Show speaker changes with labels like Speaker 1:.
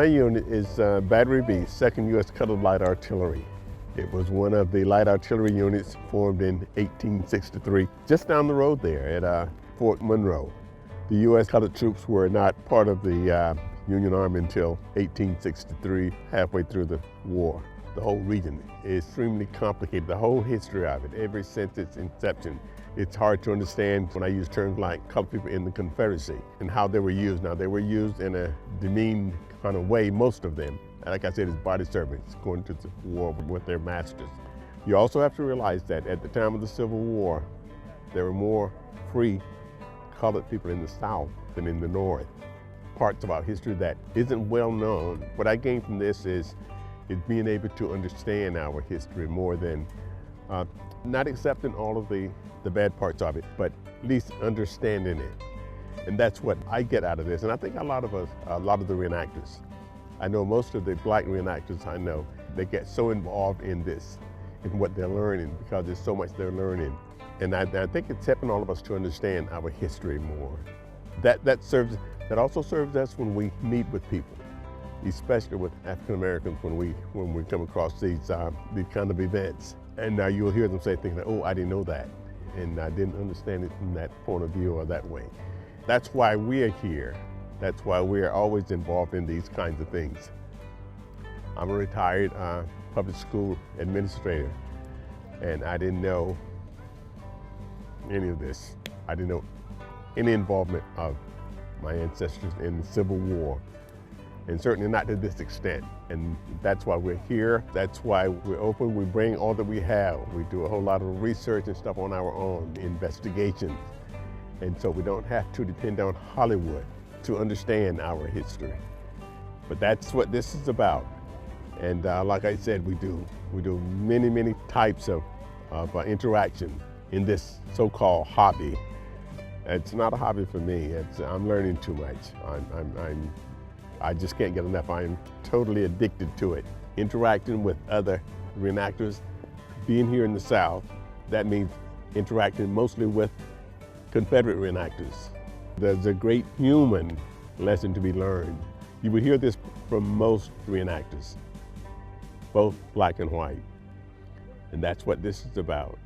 Speaker 1: My unit is Battery B, 2nd U.S. Colored Light Artillery. It was one of the light artillery units formed in 1863, just down the road there at Fort Monroe. The U.S. colored troops were not part of the Union Army until 1863, halfway through the war. The whole region is extremely complicated, the whole history of it, ever since its inception. It's hard to understand when I use terms like colored people in the Confederacy and how they were used. Now, they were used in a demeaned kind of way, most of them. Like I said, as body servants going to the war with their masters. You also have to realize that at the time of the Civil War, there were more free colored people in the South than in the North. Parts of our history that isn't well known. What I gained from this is being able to understand our history more than not accepting all of the bad parts of it, but at least understanding it. And that's what I get out of this. And I think a lot of the reenactors, I know most of the black reenactors I know, they get so involved in this, in what they're learning, because there's so much they're learning. And I think it's helping all of us to understand our history more. That also serves us when we meet with people, especially with African Americans when we come across these kind of events. And you'll hear them say things like, "Oh, I didn't know that, and I didn't understand it from that point of view or that way." That's why we're here. That's why we're always involved in these kinds of things. I'm a retired public school administrator, and I didn't know any of this. I didn't know any involvement of my ancestors in the Civil War, and certainly not to this extent. And that's why we're here. That's why we're open. We bring all that we have. We do a whole lot of research and stuff on our own, investigations. And so we don't have to depend on Hollywood to understand our history. But that's what this is about. And like I said, we do many types of interaction in this so-called hobby. It's not a hobby for me. I'm learning too much. I just can't get enough. I'm totally addicted to it. Interacting with other reenactors, being here in the South, that means interacting mostly with Confederate reenactors. There's a great human lesson to be learned. You would hear this from most reenactors, both black and white. And that's what this is about.